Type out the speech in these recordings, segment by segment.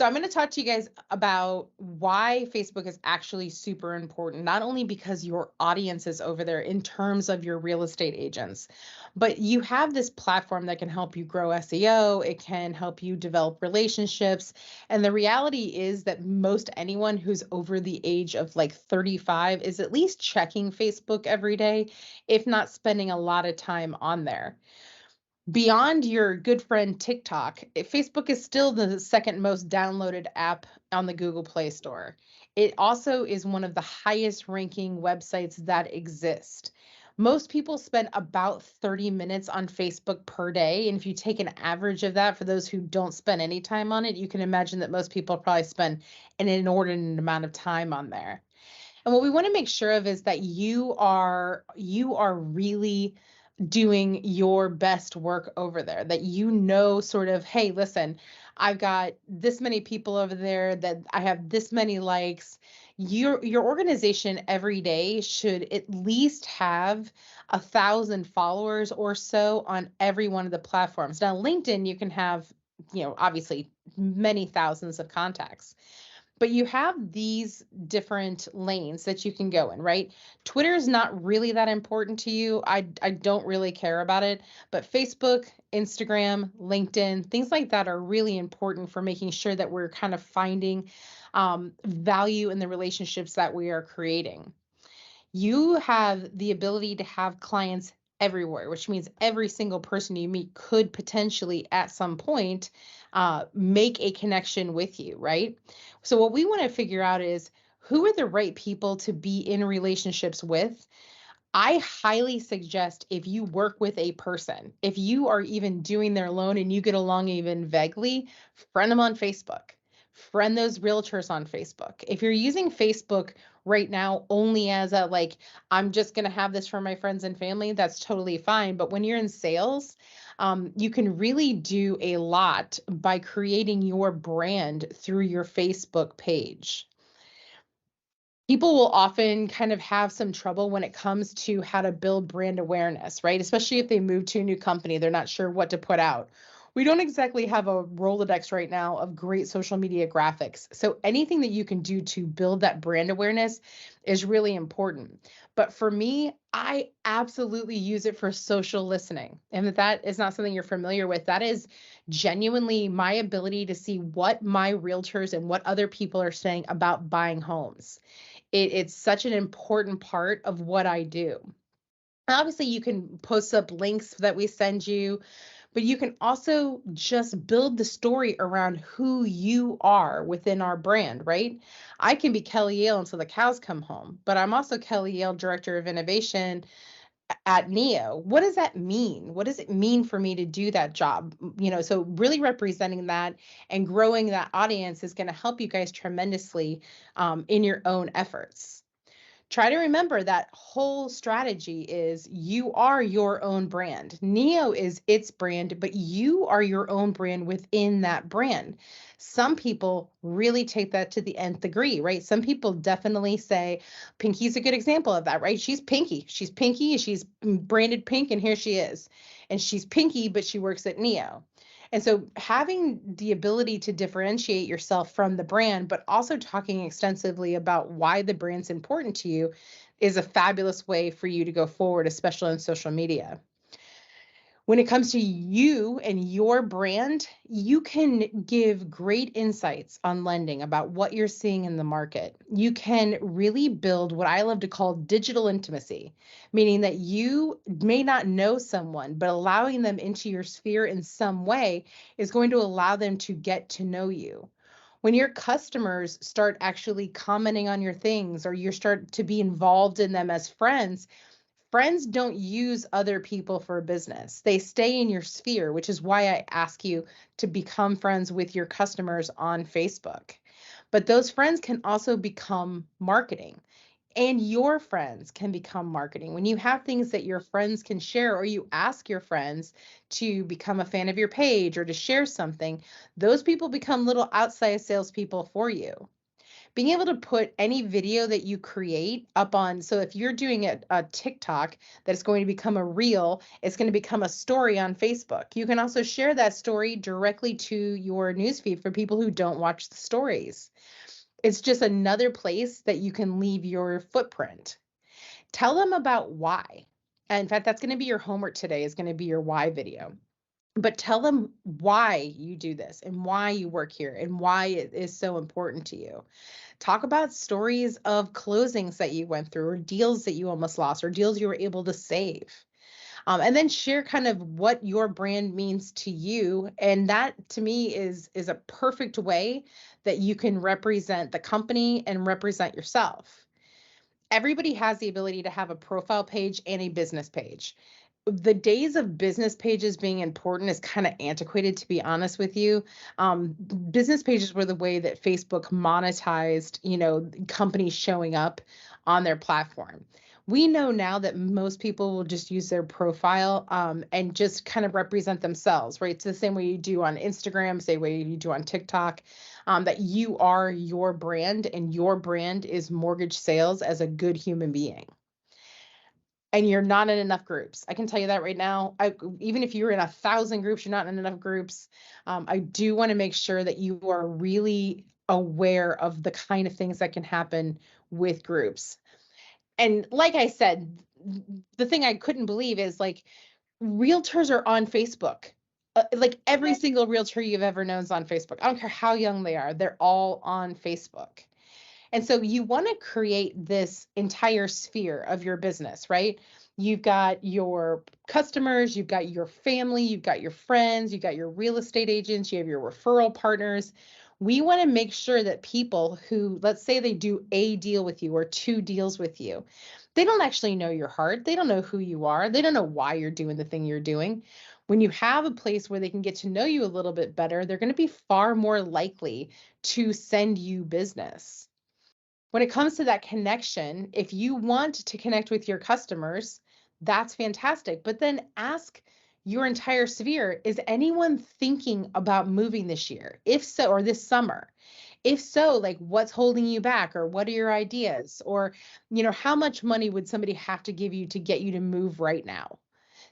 So I'm going to talk to you guys about why Facebook is actually super important, not only because your audience is over there in terms of your real estate agents, but you have this platform that can help you grow SEO, it can help you develop relationships. And the reality is that most anyone who's over the age of like 35 is at least checking Facebook every day, if not spending a lot of time on there. Beyond your good friend TikTok, Facebook is still the second most downloaded app on the Google Play Store. It also is one of the highest ranking websites that exist. Most people spend about 30 minutes on Facebook per day. And if you take an average of that for those who don't spend any time on it, you can imagine that most people probably spend an inordinate amount of time on there. And what we want to make sure of is that you are really doing your best work over there, that sort of, hey, listen, I've got this many people over there, that I have this many likes. Your organization every day should at least have 1,000 followers or so on every one of the platforms. Now, LinkedIn, you can have, obviously many thousands of contacts, but you have these different lanes that you can go in, right? Twitter is not really that important to you. I don't really care about it, but Facebook, Instagram, LinkedIn, things like that are really important for making sure that we're kind of finding value in the relationships that we are creating. You have the ability to have clients everywhere, which means every single person you meet could potentially at some point make a connection with you, right? So, what we want to figure out is who are the right people to be in relationships with. I highly suggest, if you work with a person, if you are even doing their loan and you get along even vaguely, friend them on Facebook. Friend those realtors on Facebook. If you're using Facebook right now only as a like, I'm just going to have this for my friends and family, that's totally fine. But when you're in sales, you can really do a lot by creating your brand through your Facebook page. People will often kind of have some trouble when it comes to how to build brand awareness, right? Especially if they move to a new company, they're not sure what to put out. We don't exactly have a Rolodex right now of great social media graphics. So anything that you can do to build that brand awareness is really important. But for me, I absolutely use it for social listening. And if that is not something you're familiar with, that is genuinely my ability to see what my realtors and what other people are saying about buying homes. It's such an important part of what I do. Obviously, you can post up links that we send you, but you can also just build the story around who you are within our brand, right? I can be Kelly Yale until the cows come home, but I'm also Kelly Yale, Director of Innovation at Neo. What does that mean? What does it mean for me to do that job? So really representing that and growing that audience is going to help you guys tremendously in your own efforts. Try to remember that whole strategy is you are your own brand. Neo is its brand, but you are your own brand within that brand. Some people really take that to the nth degree, right? Some people definitely say Pinky's a good example of that, right? She's Pinky. She's Pinky, she's branded pink, and here she is. And she's Pinky, but she works at Neo. And so having the ability to differentiate yourself from the brand, but also talking extensively about why the brand's important to you is a fabulous way for you to go forward, especially on social media. When it comes to you and your brand, you can give great insights on lending about what you're seeing in the market. You can really build what I love to call digital intimacy, meaning that you may not know someone, but allowing them into your sphere in some way is going to allow them to get to know you. When your customers start actually commenting on your things or you start to be involved in them as friends, friends don't use other people for business. They stay in your sphere, which is why I ask you to become friends with your customers on Facebook. But those friends can also become marketing, and your friends can become marketing. When you have things that your friends can share, or you ask your friends to become a fan of your page or to share something, those people become little outside salespeople for you. Being able to put any video that you create up on, so if you're doing a TikTok that's going to become a reel, it's going to become a story on Facebook. You can also share that story directly to your newsfeed for people who don't watch the stories. It's just another place that you can leave your footprint. Tell them about why. And in fact, that's going to be your homework today, is going to be your why video. But tell them why you do this and why you work here and why it is so important to you. Talk about stories of closings that you went through, or deals that you almost lost, or deals you were able to save. And then share kind of what your brand means to you. And that to me is a perfect way that you can represent the company and represent yourself. Everybody has the ability to have a profile page and a business page. The days of business pages being important is kind of antiquated, to be honest with you. Business pages were the way that Facebook monetized, companies showing up on their platform. We know now that most people will just use their profile and just kind of represent themselves, right? It's the same way you do on Instagram, same way you do on TikTok, that you are your brand, and your brand is mortgage sales as a good human being. And you're not in enough groups. I can tell you that right now. Even if you're in 1,000 groups, you're not in enough groups. I do want to make sure that you are really aware of the kind of things that can happen with groups. And like I said, the thing I couldn't believe is, like, realtors are on Facebook. Like every single realtor you've ever known is on Facebook. I don't care how young they are, they're all on Facebook. And so you want to create this entire sphere of your business, right? You've got your customers, you've got your family, you've got your friends, you've got your real estate agents, you have your referral partners. We want to make sure that people who, let's say they do a deal with you or two deals with you, they don't actually know your heart. They don't know who you are. They don't know why you're doing the thing you're doing. When you have a place where they can get to know you a little bit better, they're going to be far more likely to send you business. When it comes to that connection, if you want to connect with your customers, that's fantastic. But then ask your entire sphere, is anyone thinking about moving this year? If so, or this summer? If so, like, what's holding you back, or what are your ideas? Or, how much money would somebody have to give you to get you to move right now?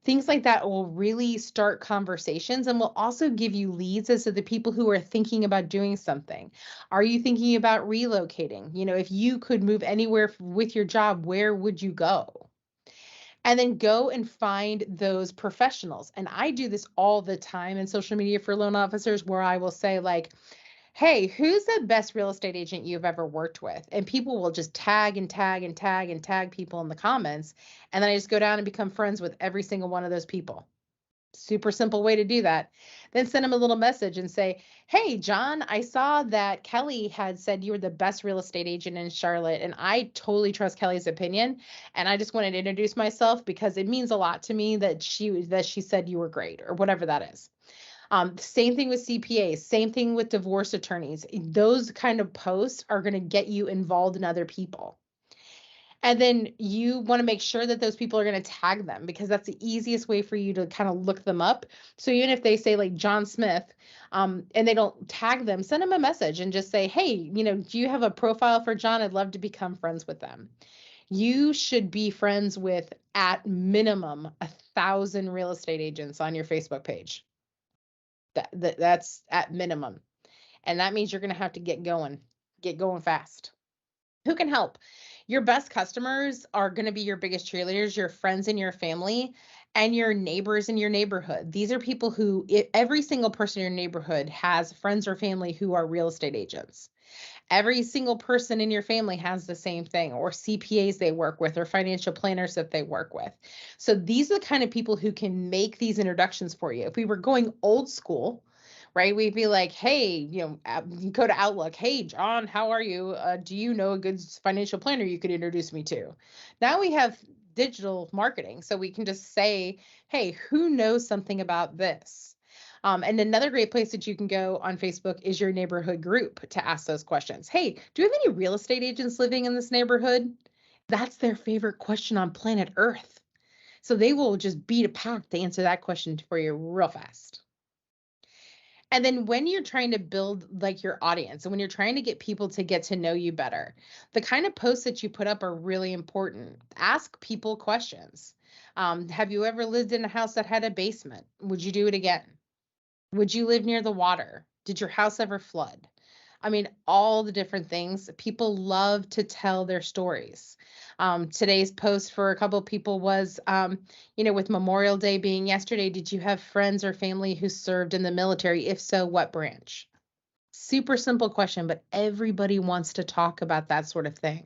Things like that will really start conversations, and will also give you leads as to the people who are thinking about doing something. Are you thinking about relocating? If you could move anywhere with your job, where would you go? And then go and find those professionals. And I do this all the time in social media for loan officers, where I will say, like, hey, who's the best real estate agent you've ever worked with? And people will just tag and tag and tag and tag people in the comments. And then I just go down and become friends with every single one of those people. Super simple way to do that. Then send them a little message and say, hey, John, I saw that Kelly had said you were the best real estate agent in Charlotte. And I totally trust Kelly's opinion. And I just wanted to introduce myself because it means a lot to me that she said you were great, or whatever that is. Same thing with CPAs, same thing with divorce attorneys. Those kind of posts are going to get you involved in other people. And then you want to make sure that those people are going to tag them, because that's the easiest way for you to kind of look them up. So even if they say, like, John Smith, and they don't tag them, send them a message and just say, hey, do you have a profile for John? I'd love to become friends with them. You should be friends with, at minimum, 1,000 real estate agents on your Facebook page. That's at minimum. And that means you're going to have to get going fast. Who can help? Your best customers are going to be your biggest cheerleaders, your friends and your family, and your neighbors in your neighborhood. These are people who, every single person in your neighborhood has friends or family who are real estate agents. Every single person in your family has the same thing, or CPAs they work with, or financial planners that they work with. So these are the kind of people who can make these introductions for you. If we were going old school, right, we'd be like, hey, you go to Outlook. Hey, John, how are you? Do you know a good financial planner you could introduce me to? Now we have digital marketing, so we can just say, hey, who knows something about this? And another great place that you can go on Facebook is your neighborhood group to ask those questions. Hey, do you have any real estate agents living in this neighborhood? That's their favorite question on planet Earth. So they will just beat a pack to answer that question for you real fast. And then when you're trying to build like your audience and when you're trying to get people to get to know you better, the kind of posts that you put up are really important. Ask people questions. Have you ever lived in a house that had a basement? Would you do it again? Would you live near the water? Did your house ever flood? I mean, all the different things. People love to tell their stories. Today's post for a couple of people was, with Memorial Day being yesterday, did you have friends or family who served in the military? If so, what branch? Super simple question, but everybody wants to talk about that sort of thing.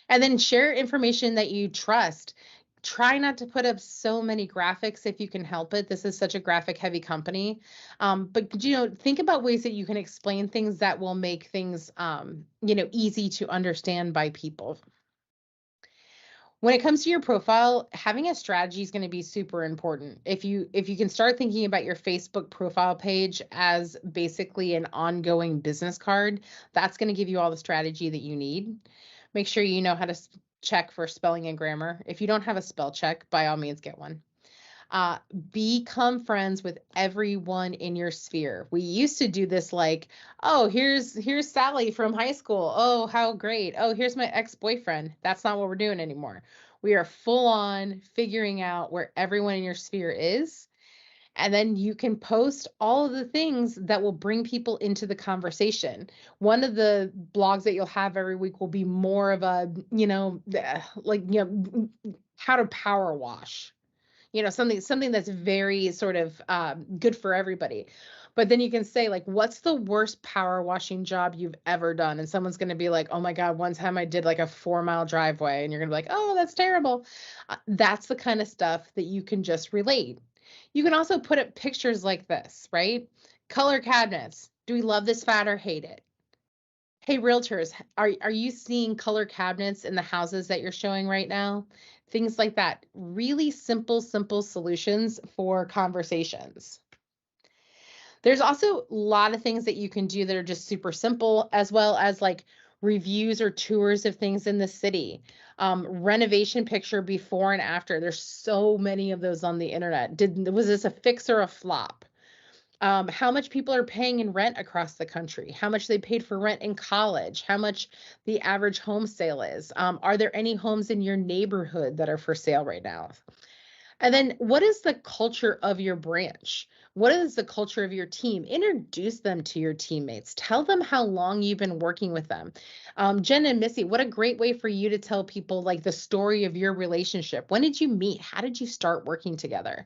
And then share information that you trust. Try not to put up so many graphics if you can help it. This is such a graphic heavy company. But think about ways that you can explain things that will make things easy to understand by people. When it comes to your profile, having a strategy is going to be super important. If you can start thinking about your Facebook profile page as basically an ongoing business card, that's going to give you all the strategy that you need. Make sure you know how to check for spelling and grammar. If you don't have a spell check, by all means get one. Become friends with everyone in your sphere. We used to do this like, oh, here's Sally from high school. Oh, how great. Oh, here's my ex-boyfriend. That's not what we're doing anymore. We are full on figuring out where everyone in your sphere is. And then you can post all of the things that will bring people into the conversation. One of the blogs that you'll have every week will be more of a, how to power wash, something that's very sort of good for everybody. But then you can say, like, what's the worst power washing job you've ever done? And someone's going to be like, oh my God, one time I did like a 4-mile driveway. And you're going to be like, oh, that's terrible. That's the kind of stuff that you can just relate. You can also put up pictures like this, right? Color cabinets. Do we love this fat or hate it? Hey, realtors, are you seeing color cabinets in the houses that you're showing right now? Things like that. Really simple solutions for conversations. There's also a lot of things that you can do that are just super simple, as well as like reviews or tours of things in the city. Renovation picture before and after. There's so many of those on the internet. Was this a fix or a flop? How much people are paying in rent across the country, how much they paid for rent in college, how much the average home sale is. Are there any homes in your neighborhood that are for sale right now? And then what is the culture of your branch? What is the culture of your team? Introduce them to your teammates. Tell them how long you've been working with them. Jen and Missy, what a great way for you to tell people like the story of your relationship. When did you meet? How did you start working together?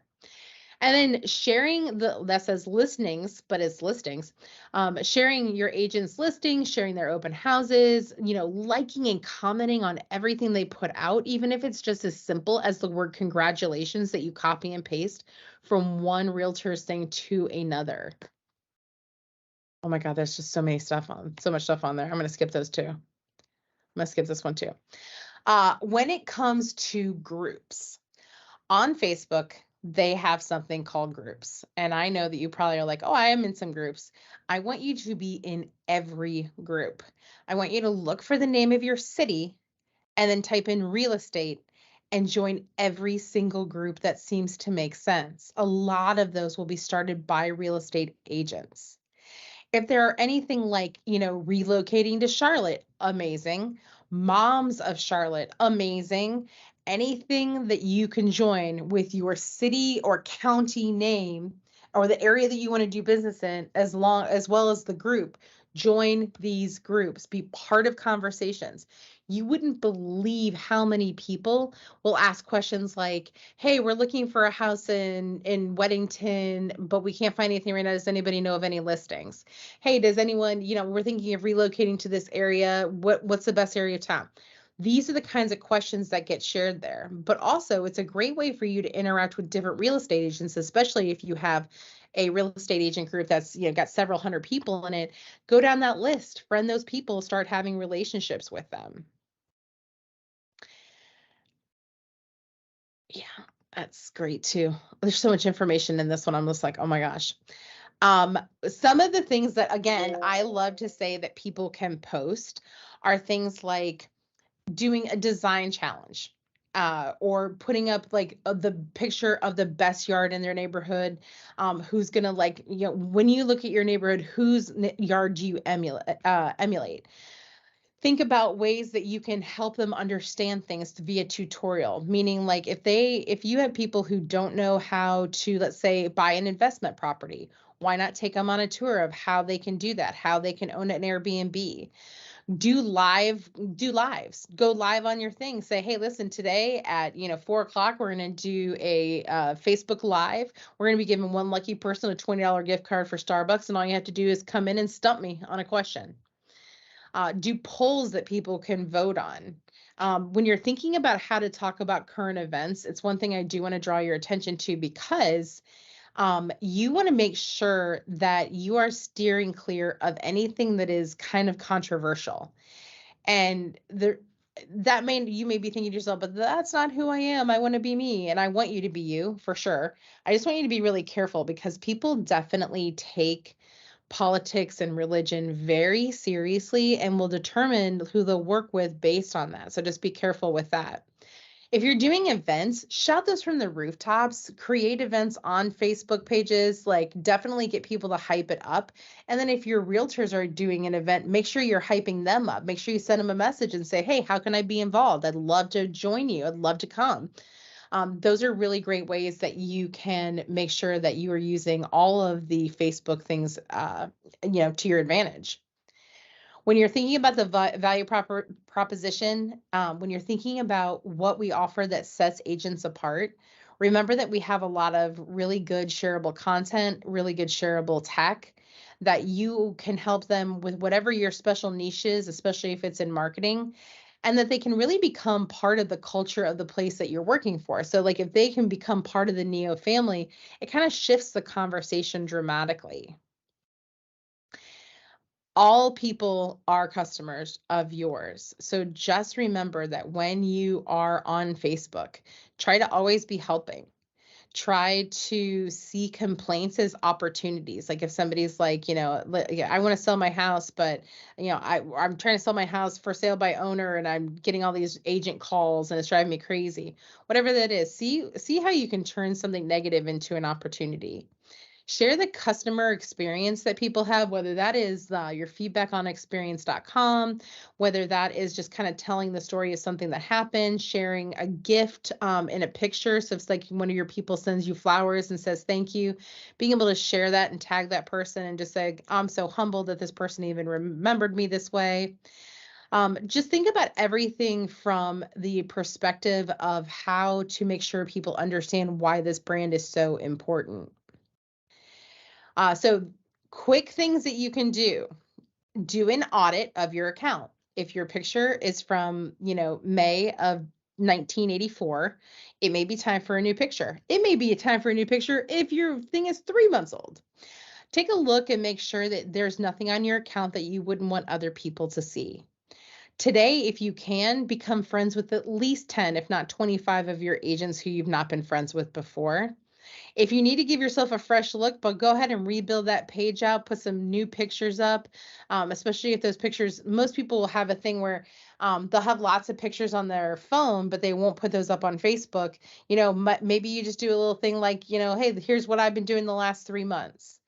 And then sharing that says listings, but it's listings. Sharing your agent's listings, sharing their open houses, liking and commenting on everything they put out, even if it's just as simple as the word congratulations that you copy and paste from one realtor's thing to another. Oh my God, there's just so much stuff on there. I'm going to skip those too. I'm going to skip this one too. When it comes to groups on Facebook, they have something called groups. And I know that you probably are like, oh, I am in some groups. I want you to be in every group. I want you to look for the name of your city and then type in real estate and join every single group that seems to make sense. A lot of those will be started by real estate agents. If there are anything like, relocating to Charlotte, amazing. Moms of Charlotte, amazing. Anything that you can join with your city or county name or the area that you want to do business in, as well as the group, join these groups, be part of conversations. You wouldn't believe how many people will ask questions like, hey, we're looking for a house in Weddington, but we can't find anything right now. Does anybody know of any listings? Hey, does anyone, we're thinking of relocating to this area. What's the best area of town? These are the kinds of questions that get shared there. But also, it's a great way for you to interact with different real estate agents, especially if you have a real estate agent group that's got several hundred people in it. Go down that list, friend those people, start having relationships with them. Yeah, that's great too. There's so much information in this one. I'm just like, oh my gosh. Some of the things that, again, I love to say that people can post are things like doing a design challenge. or putting up like the picture of the best yard in their neighborhood. Who's gonna like, when you look at your neighborhood, whose yard do you emulate? Think about ways that you can help them understand things via tutorial, meaning like if you have people who don't know how to, let's say, buy an investment property, why not take them on a tour of how they can do that, how they can own an Airbnb? Do lives, go live on your thing, say, hey, listen, today at 4 o'clock we're going to do a Facebook live. We're going to be giving one lucky person a $20 gift card for Starbucks, and all you have to do is come in and stump me on a question. Do polls that people can vote on. When you're thinking about how to talk about current events, it's one thing I do want to draw your attention to, because you want to make sure that you are steering clear of anything that is kind of controversial. And you may be thinking to yourself, but that's not who I am. I want to be me, and I want you to be you for sure. I just want you to be really careful, because people definitely take politics and religion very seriously and will determine who they'll work with based on that. So just be careful with that. If you're doing events, shout those from the rooftops, create events on Facebook pages, like definitely get people to hype it up. And then if your realtors are doing an event, make sure you're hyping them up. Make sure you send them a message and say, hey, how can I be involved? I'd love to join you. I'd love to come. Those are really great ways that you can make sure that you are using all of the Facebook things, to your advantage. When you're thinking about the value proposition, when you're thinking about what we offer that sets agents apart, remember that we have a lot of really good shareable content, really good shareable tech that you can help them with whatever your special niche is, especially if it's in marketing, and that they can really become part of the culture of the place that you're working for. So, like, if they can become part of the Neo family, it kind of shifts the conversation dramatically. All people are customers of yours. So just remember that when you are on Facebook, try to always be helping. Try to see complaints as opportunities. Like if somebody's like, yeah, I want to sell my house, but I'm trying to sell my house for sale by owner, and I'm getting all these agent calls and it's driving me crazy. Whatever that is, see how you can turn something negative into an opportunity. Share the customer experience that people have, whether that is your feedback on experience.com, whether that is just kind of telling the story of something that happened, sharing a gift in a picture. So it's like one of your people sends you flowers and says thank you, being able to share that and tag that person and just say, I'm so humbled that this person even remembered me this way. Just think about everything from the perspective of how to make sure people understand why this brand is so important. So quick things that you can do an audit of your account. If your picture is from, May of 1984, it may be time for a new picture. It may be a time for a new picture if your thing is 3 months old. Take a look and make sure that there's nothing on your account that you wouldn't want other people to see. Today, if you can, become friends with at least 10, if not 25 of your agents who you've not been friends with before. If you need to give yourself a fresh look, but go ahead and rebuild that page out, put some new pictures up, especially if those pictures, most people will have a thing where they'll have lots of pictures on their phone, but they won't put those up on Facebook. Maybe you just do a little thing like, hey, here's what I've been doing the last 3 months.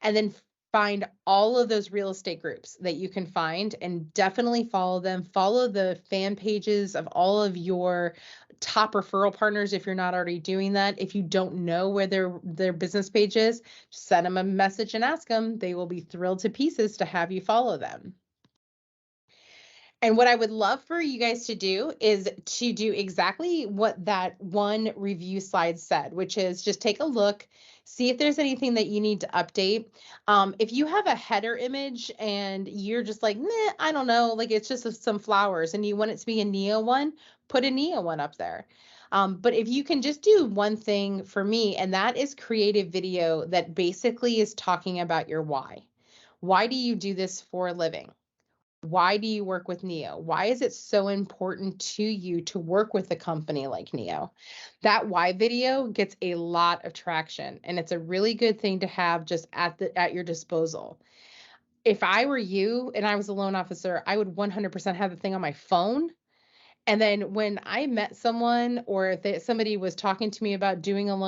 And then find all of those real estate groups that you can find and definitely follow them. Follow the fan pages of all of your top referral partners if you're not already doing that. If you don't know where their business page is, send them a message and ask them. They will be thrilled to pieces to have you follow them. And what I would love for you guys to do is to do exactly what that one review slide said, which is just take a look, see if there's anything that you need to update. If you have a header image and you're just like, nah, I don't know, like it's just some flowers and you want it to be a Neo one, put a Neo one up there. But if you can just do one thing for me, and that is create a video that basically is talking about your why. Why do you do this for a living? Why do you work with Neo? Why is it so important to you to work with a company like Neo? That why video gets a lot of traction, and it's a really good thing to have just at your disposal. If I were you and I was a loan officer, I would 100% have the thing on my phone And then when I met someone or if somebody was talking to me about doing a loan